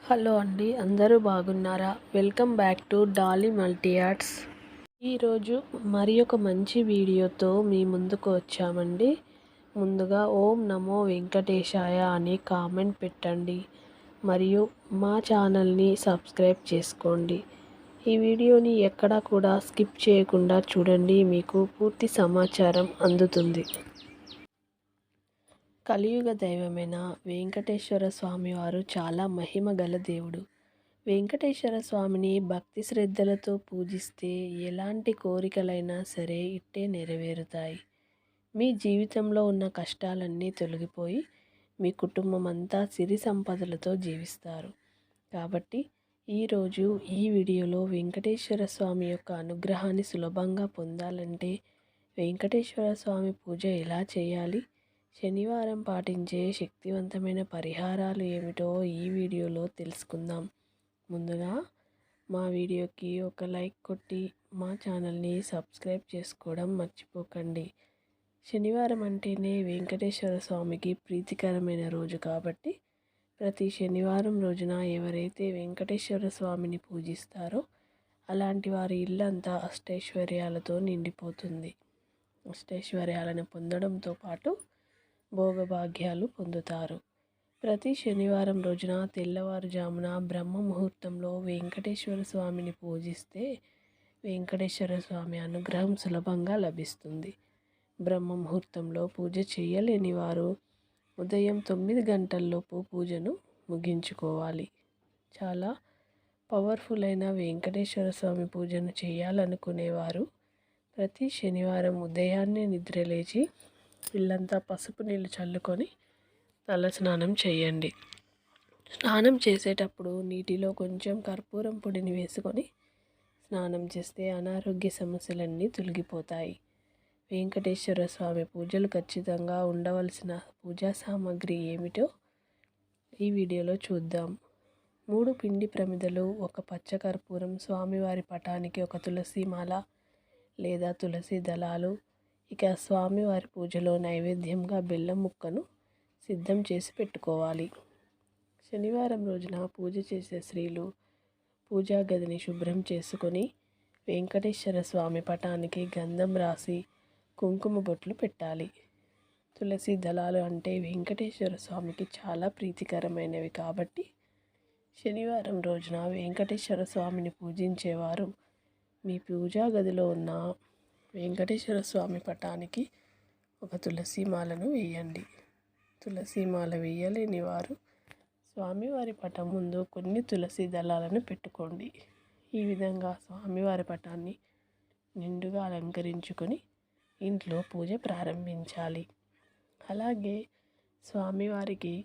Hello అండి, అందరూ బాగున్నారా? Welcome back to Dolly multi arts. ఈరోజు మరి ఒక మంచి వీడియోతో మీ ముందుకు వచ్చామండి. ముందుగా ఓం నమో వెంకటేశాయ అని కామెంట్ పెట్టండి, మరియు మా ఛానల్ని సబ్స్క్రైబ్ చేసుకోండి. ఈ వీడియోని ఎక్కడా కూడా స్కిప్ చేయకుండా చూడండి, మీకు పూర్తి సమాచారం అందుతుంది. కలియుగ దైవమైన వెంకటేశ్వర స్వామి వారు చాలా మహిమ గల దేవుడు. వెంకటేశ్వర స్వామిని భక్తి శ్రద్ధలతో పూజిస్తే ఎలాంటి కోరికలైనా సరే ఇట్టే నెరవేరుతాయి. మీ జీవితంలో ఉన్న కష్టాలన్నీ తొలగిపోయి మీ కుటుంబం అంతా సిరి సంపదలతో జీవిస్తారు. కాబట్టి ఈరోజు ఈ వీడియోలో వెంకటేశ్వర స్వామి యొక్క అనుగ్రహాన్ని సులభంగా పొందాలంటే వెంకటేశ్వర స్వామి పూజ ఎలా చేయాలి, శనివారం పాటించే శక్తివంతమైన పరిహారాలు ఏమిటో ఈ వీడియోలో తెలుసుకుందాం. ముందుగా మా వీడియోకి ఒక లైక్ కొట్టి మా ఛానల్ని సబ్స్క్రైబ్ చేసుకోవడం మర్చిపోకండి. శనివారం అంటేనే వెంకటేశ్వర స్వామికి ప్రీతికరమైన రోజు కాబట్టి ప్రతి శనివారం రోజున ఎవరైతే వెంకటేశ్వర స్వామిని పూజిస్తారో అలాంటి వారి ఇల్లంతా అష్టైశ్వర్యాలతో నిండిపోతుంది. అష్టైశ్వర్యాలను పొందడంతో పాటు భోగభాగ్యాలు పొందుతారు. ప్రతి శనివారం రోజున తెల్లవారుజామున బ్రహ్మ ముహూర్తంలో వెంకటేశ్వర స్వామిని పూజిస్తే వెంకటేశ్వర స్వామి అనుగ్రహం సులభంగా లభిస్తుంది. బ్రహ్మ ముహూర్తంలో పూజ చేయలేని వారు ఉదయం 9 గంటల్లోపు పూజను ముగించుకోవాలి. చాలా పవర్ఫుల్ అయిన వెంకటేశ్వర స్వామి పూజను చేయాలనుకునేవారు ప్రతి శనివారం ఉదయాన్నే నిద్రలేచి ఇల్లంతా పసుపు నీళ్ళు చల్లుకొని తల స్నానం చేయండి. స్నానం చేసేటప్పుడు నీటిలో కొంచెం కర్పూరం పొడిని వేసుకొని స్నానం చేస్తే అనారోగ్య సమస్యలన్నీ తొలగిపోతాయి. వెంకటేశ్వర స్వామి పూజలు ఖచ్చితంగా ఉండవలసిన పూజా సామాగ్రి ఏమిటో ఈ వీడియోలో చూద్దాం. 3 పిండి ప్రమిదలు, ఒక పచ్చకర్పూరం, స్వామివారి పటానికి ఒక తులసి మాల లేదా తులసి దళాలు, ఇక స్వామివారి పూజలో నైవేద్యంగా బెల్లం ముక్కను సిద్ధం చేసి పెట్టుకోవాలి. శనివారం రోజున పూజ చేసే స్త్రీలు పూజా గదిని శుభ్రం చేసుకొని వెంకటేశ్వర స్వామి పటానికి గంధం రాసి కుంకుమ బొట్లు పెట్టాలి. తులసి దళాలు అంటే వెంకటేశ్వర స్వామికి చాలా ప్రీతికరమైనవి కాబట్టి శనివారం రోజున వెంకటేశ్వర స్వామిని పూజించేవారు మీ పూజా గదిలో ఉన్న వెంకటేశ్వర స్వామి పటానికి ఒక తులసి మాలను వేయండి. తులసి మాల వేయలేని వారు స్వామివారి పటం ముందు కొన్ని తులసి దళాలను పెట్టుకోండి. ఈ విధంగా స్వామివారి పటాన్ని నిండుగా అలంకరించుకొని ఇంట్లో పూజ ప్రారంభించాలి. అలాగే స్వామివారికి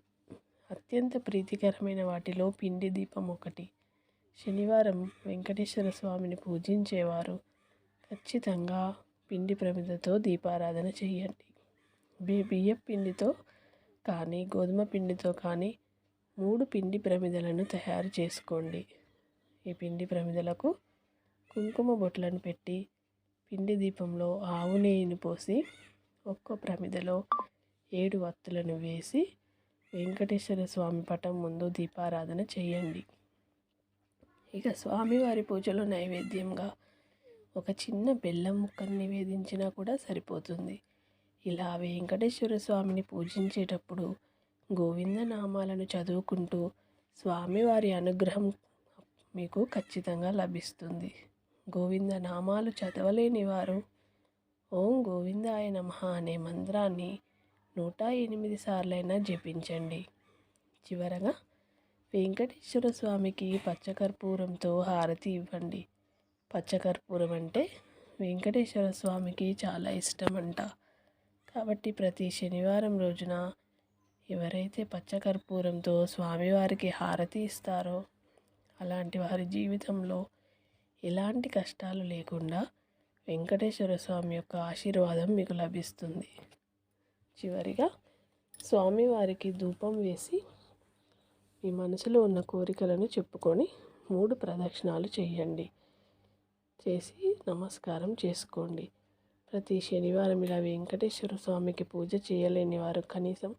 అత్యంత ప్రీతికరమైన వాటిలో పిండి దీపం ఒకటి. శనివారం వెంకటేశ్వర స్వామిని పూజించేవారు ఖచ్చితంగా పిండి ప్రమిదతో దీపారాధన చేయండి. బియ్యం పిండితో కానీ గోధుమ పిండితో కానీ 3 పిండి ప్రమిదలను తయారు చేసుకోండి. ఈ పిండి ప్రమిదలకు కుంకుమ బొట్లను పెట్టి పిండి దీపంలో ఆవు నెయ్యిని పోసి ఒక్కో ప్రమిదలో 7 వత్తులను వేసి వెంకటేశ్వర స్వామి పటం ముందు దీపారాధన చేయండి. ఇక స్వామివారి పూజలో నైవేద్యంగా ఒక చిన్న బెల్లం ముక్కను నివేదించినా కూడా సరిపోతుంది. ఇలా వెంకటేశ్వర స్వామిని పూజించేటప్పుడు గోవింద నామాలను చదువుకుంటూ స్వామివారి అనుగ్రహం మీకు ఖచ్చితంగా లభిస్తుంది. గోవింద నామాలు చదవలేని వారు ఓం గోవిందాయ నమః అనే మంత్రాన్ని 108 సార్లైనా జపించండి. చివరగా వెంకటేశ్వర స్వామికి పచ్చకర్పూరంతో హారతి ఇవ్వండి. పచ్చకర్పూరం అంటే వెంకటేశ్వర స్వామికి చాలా ఇష్టమంట. కాబట్టి ప్రతి శనివారం రోజున ఎవరైతే పచ్చకర్పూరంతో స్వామివారికి హారతి ఇస్తారో అలాంటి వారి జీవితంలో ఎలాంటి కష్టాలు లేకుండా వెంకటేశ్వర స్వామి యొక్క ఆశీర్వాదం మీకు లభిస్తుంది. చివరిగా స్వామివారికి ధూపం వేసి మీ మనసులో ఉన్న కోరికలను చెప్పుకొని 3 ప్రదక్షిణాలు చేయండి. చేసి నమస్కారం చేసుకోండి. ప్రతి శనివారం ఇలా వెంకటేశ్వర స్వామికి పూజ చేయలేని వారు కనీసం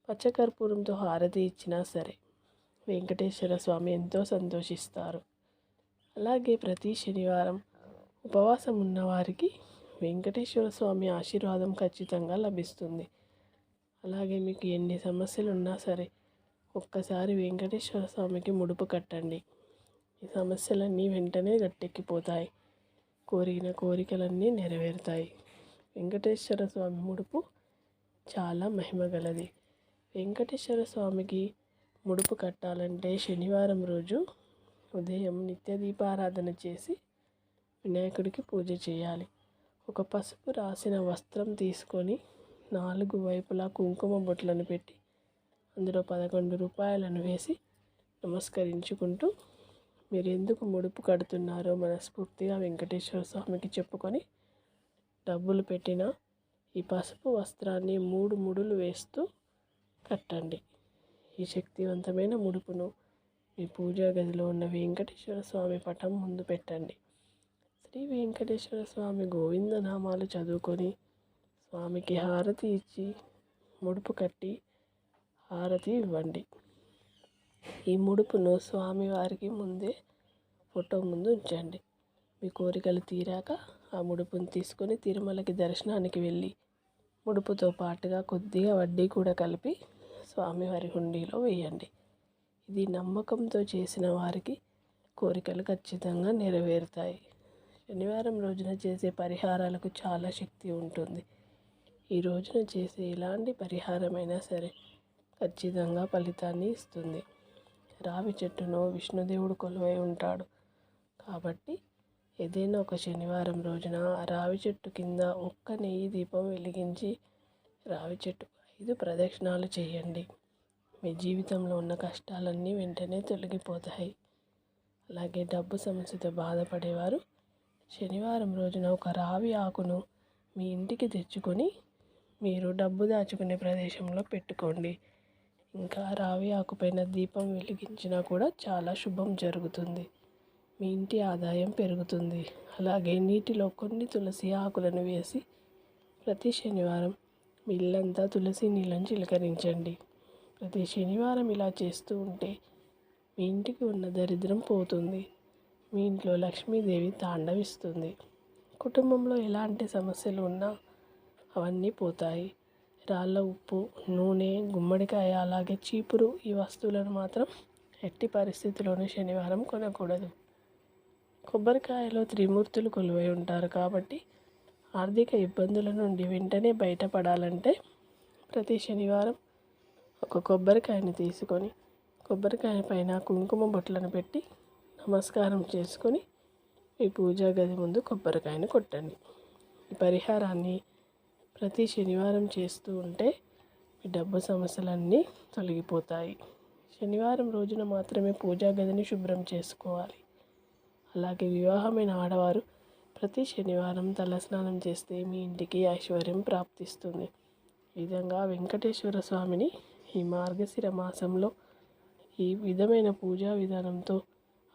పచ్చకర్పూరంతో హారతి ఇచ్చినా సరే వెంకటేశ్వర స్వామి ఎంతో సంతోషిస్తారు. అలాగే ప్రతి శనివారం ఉపవాసం ఉన్నవారికి వెంకటేశ్వర స్వామి ఆశీర్వాదం ఖచ్చితంగా లభిస్తుంది. అలాగే మీకు ఎన్ని సమస్యలు ఉన్నా సరే ఒక్కసారి వెంకటేశ్వర స్వామికి ముడుపు కట్టండి. ఈ సమస్యలన్నీ వెంటనే గట్టెక్కిపోతాయి. కోరిన కోరికలన్నీ నెరవేరుతాయి. వెంకటేశ్వర స్వామి ముడుపు చాలా మహిమగలది. వెంకటేశ్వర స్వామికి ముడుపు కట్టాలంటే శనివారం రోజు ఉదయం నిత్య దీపారాధన చేసి వినాయకుడికి పూజ చేయాలి. ఒక పసుపు రాసిన వస్త్రం తీసుకొని 4 వైపులా కుంకుమ బొట్లను పెట్టి అందులో 11 రూపాయలను వేసి నమస్కరించుకుంటూ మీరు ఎందుకు ముడుపు కడుతున్నారో మనస్ఫూర్తిగా వెంకటేశ్వర స్వామికి చెప్పుకొని డబ్బులు పెట్టిన ఈ పసుపు వస్త్రాన్ని 3 ముడులు వేస్తూ కట్టండి. ఈ శక్తివంతమైన ముడుపును మీ పూజా గదిలో ఉన్న వెంకటేశ్వర స్వామి పటం ముందు పెట్టండి. శ్రీ వెంకటేశ్వర స్వామి గోవింద నామాలు చదువుకొని స్వామికి హారతి ఇచ్చి ముడుపు కట్టి హారతి ఇవ్వండి. ఈ ముడుపును స్వామివారికి ముందే ఫోటో ముందు ఉంచండి. మీ కోరికలు తీరాక ఆ ముడుపును తీసుకొని తిరుమలకి దర్శనానికి వెళ్ళి ముడుపుతో పాటుగా కొద్దిగా వడ్డీ కూడా కలిపి స్వామివారి హుండీలో వేయండి. ఇది నమ్మకంతో చేసిన వారికి కోరికలు ఖచ్చితంగా నెరవేరుతాయి. శనివారం రోజున చేసే పరిహారాలకు చాలా శక్తి ఉంటుంది. ఈ రోజున చేసే ఎలాంటి పరిహారమైనా సరే ఖచ్చితంగా ఫలితాన్ని ఇస్తుంది. రావి చెట్టును విష్ణుదేవుడు కొలువై ఉంటాడు కాబట్టి ఏదైనా ఒక శనివారం రోజున రావి చెట్టు కింద ఒక్క నెయ్యి దీపం వెలిగించి రావి చెట్టుకు 5 ప్రదక్షిణాలు చేయండి. మీ జీవితంలో ఉన్న కష్టాలన్నీ వెంటనే తొలగిపోతాయి. అలాగే డబ్బు సమస్యతో బాధపడేవారు శనివారం రోజున ఒక రావి ఆకును మీ ఇంటికి తెచ్చుకొని మీరు డబ్బు దాచుకునే ప్రదేశంలో పెట్టుకోండి. ఇంకా రావి ఆకుపైన దీపం వెలిగించినా కూడా చాలా శుభం జరుగుతుంది. మీ ఇంటి ఆదాయం పెరుగుతుంది. అలాగే నీటిలో కొన్ని తులసి ఆకులను వేసి ప్రతి శనివారం మీ ఇల్లంతా తులసి నీళ్ళని చిలకరించండి. ప్రతి శనివారం ఇలా చేస్తూ ఉంటే మీ ఇంటికి ఉన్న దరిద్రం పోతుంది. మీ ఇంట్లో లక్ష్మీదేవి తాండవిస్తుంది. కుటుంబంలో ఎలాంటి సమస్యలు ఉన్నా అవన్నీ పోతాయి. రాళ్ళ ఉప్పు, నూనె, గుమ్మడికాయ అలాగే చీపురు ఈ వస్తువులను మాత్రం ఎట్టి పరిస్థితుల్లోనూ శనివారం కొనకూడదు. కొబ్బరికాయలో త్రిమూర్తులు కొలువై ఉంటారు కాబట్టి ఆర్థిక ఇబ్బందుల నుండి వెంటనే బయటపడాలంటే ప్రతి శనివారం ఒక కొబ్బరికాయని తీసుకొని కొబ్బరికాయ పైన కుంకుమ బొట్లను పెట్టి నమస్కారం చేసుకొని మీ పూజా గది ముందు కొబ్బరికాయను కొట్టండి. ఈ పరిహారాన్ని ప్రతి శనివారం చేస్తూ ఉంటే మీ డబ్బు సమస్యలన్నీ తొలగిపోతాయి. శనివారం రోజున మాత్రమే పూజా గదిని శుభ్రం చేసుకోవాలి. అలాగే వివాహమైన ఆడవారు ప్రతి శనివారం తలస్నానం చేస్తే మీ ఇంటికి ఐశ్వర్యం ప్రాప్తిస్తుంది. ఈ విధంగా వెంకటేశ్వర స్వామిని ఈ మార్గశిర మాసంలో ఈ విధమైన పూజా విధానంతో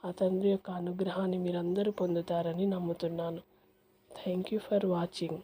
ఆ తండ్రి యొక్క అనుగ్రహాన్ని మీరందరూ పొందుతారని నమ్ముతున్నాను. Thank you for watching.